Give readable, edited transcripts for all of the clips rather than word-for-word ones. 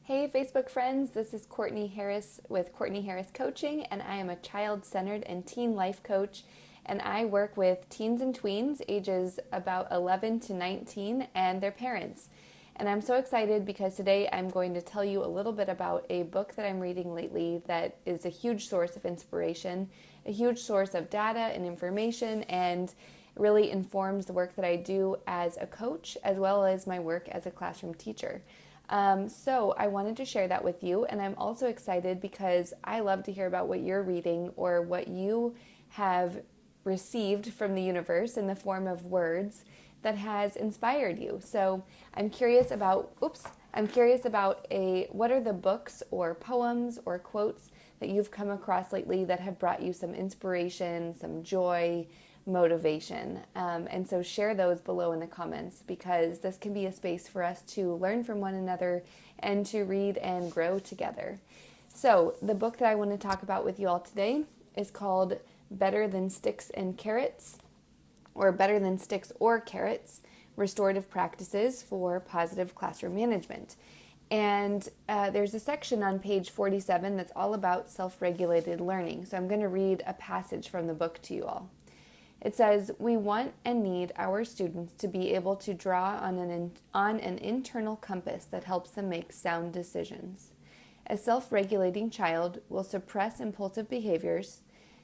Hey, Facebook friends, this is Courtney Harris with Courtney Harris Coaching, and I am a child-centered and teen life coach, and I work with teens and tweens ages about 11 to 19 and their parents. And I'm so excited because today I'm going to tell you a little bit about a book that I'm reading lately that is a huge source of inspiration, a huge source of data and information, and really informs the work that I do as a coach as well as my work as a classroom teacher. So I wanted to share that with you, and I'm also excited because I love to hear about what you're reading or what you have received from the universe in the form of words that has inspired you. So I'm curious about what are the books or poems or quotes that you've come across lately that have brought you some inspiration, some joy, motivation. And so share those below in the comments because this can be a space for us to learn from one another and to read and grow together. So the book that I want to talk about with you all today is called Better Than Sticks and Carrots, or Better Than Sticks or Carrots, Restorative Practices for Positive Classroom Management. And there's a section on page 47 that's all about self-regulated learning. So I'm going to read a passage from the book to you all. It says, "We want and need our students to be able to draw on an internal compass that helps them make sound decisions. A self-regulating child will suppress impulsive behaviors,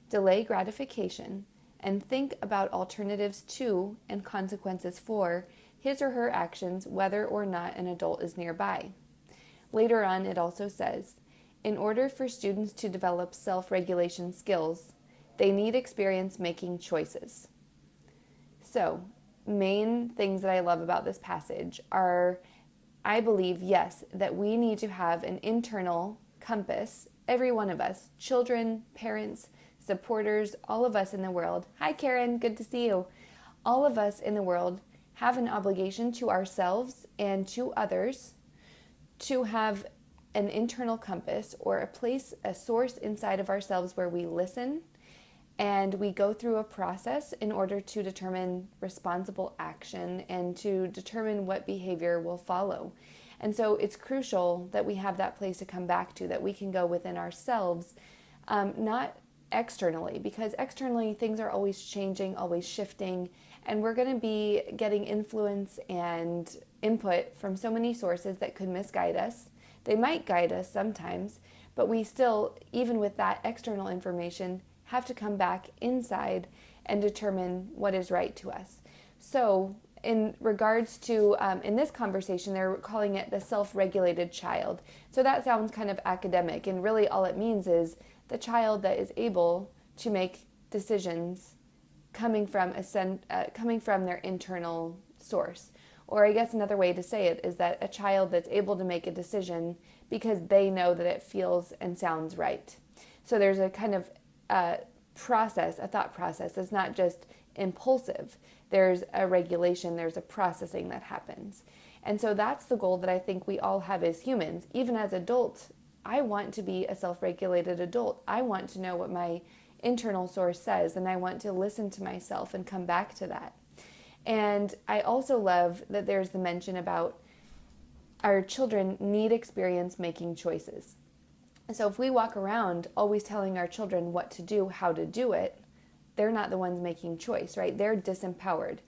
delay gratification, and think about alternatives to and consequences for his or her actions whether or not an adult is nearby." Later on, it also says, "In order for students to develop self-regulation skills, they need experience making choices." So, main things that I love about this passage are, I believe, yes, that we need to have an internal compass, every one of us, children, parents, supporters, all of us in the world. Hi, Karen, good to see you. All of us in the world have an obligation to ourselves and to others to have an internal compass or a source inside of ourselves where we listen and we go through a process in order to determine responsible action and to determine what behavior will follow. And so it's crucial that we have that place to come back to, that we can go within ourselves, not externally, because externally things are always changing, always shifting, and we're going to be getting influence and input from so many sources that could misguide us. They might guide us sometimes, but we still, even with that external information, have to come back inside and determine what is right to us. So in regards to, in this conversation, they're calling it the self-regulated child. So that sounds kind of academic, and really all it means is the child that is able to make decisions coming from their internal source. Or I guess another way to say it is that a child that's able to make a decision because they know that it feels and sounds right. So there's a kind of a thought process that's not just impulsive. There's a regulation, there's a processing that happens. And so that's the goal that I think we all have as humans. Even as adults, I want to be a self-regulated adult. I want to know what my internal source says, and I want to listen to myself and come back to that. And I also love that there's the mention about our children need experience making choices. So if we walk around always telling our children what to do, how to do it, they're not the ones making choice, right? They're disempowered.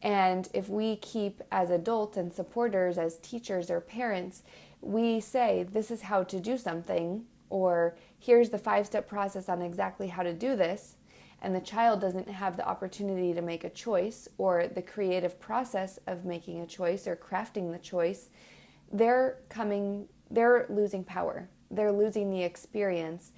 And if we keep, as adults and supporters, as teachers or parents, we say, this is how to do something, or here's the 5-step process on exactly how to do this, and the child doesn't have the opportunity to make a choice or the creative process of making a choice or crafting the choice, they're losing power. They're losing the experience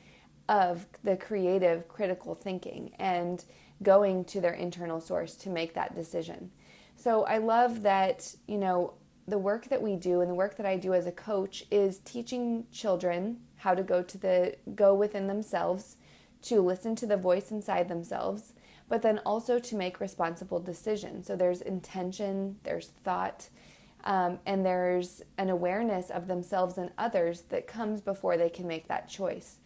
of the creative, critical thinking and going to their internal source to make that decision. So I love that, the work that we do and the work that I do as a coach is teaching children how to go within themselves, to listen to the voice inside themselves, but then also to make responsible decisions. So there's intention, there's thought, and there's an awareness of themselves and others that comes before they can make that choice.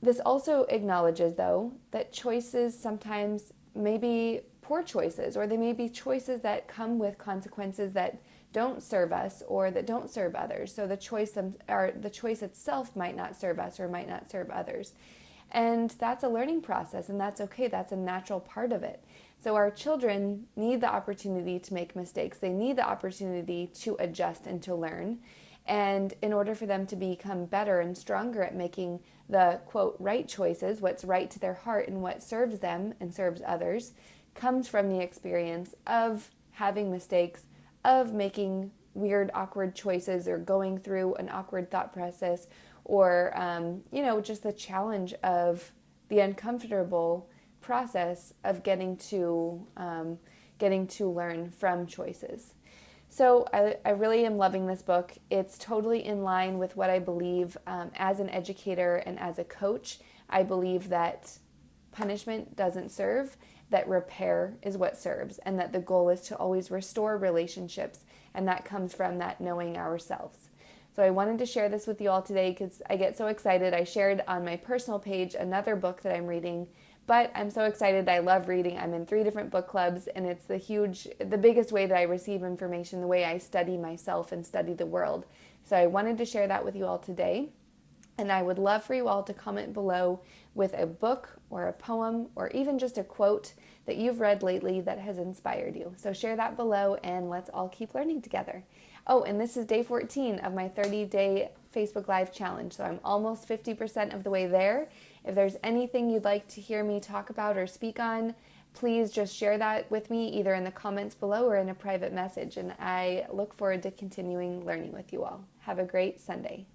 This also acknowledges, though, that choices sometimes may be poor choices, or they may be choices that come with consequences that don't serve us or that don't serve others. So the choice itself might not serve us or might not serve others. And that's a learning process, and that's okay. That's a natural part of it. So our children need the opportunity to make mistakes. They need the opportunity to adjust and to learn. And in order for them to become better and stronger at making the, quote, right choices, what's right to their heart and what serves them and serves others, comes from the experience of having mistakes, of making weird, awkward choices or going through an awkward thought process, or, just the challenge of the uncomfortable process of getting to learn from choices. So I really am loving this book. It's totally in line with what I believe as an educator and as a coach. I believe that punishment doesn't serve, that repair is what serves, and that the goal is to always restore relationships, and that comes from that knowing ourselves. So I wanted to share this with you all today because I get so excited. I shared on my personal page another book that I'm reading, but I'm so excited. I love reading. I'm in 3 different book clubs, and it's the biggest way that I receive information, the way I study myself and study the world. So I wanted to share that with you all today. And I would love for you all to comment below with a book or a poem or even just a quote that you've read lately that has inspired you. So share that below, and let's all keep learning together. Oh, and this is day 14 of my 30-day Facebook Live challenge. So I'm almost 50% of the way there. If there's anything you'd like to hear me talk about or speak on, please just share that with me either in the comments below or in a private message. And I look forward to continuing learning with you all. Have a great Sunday.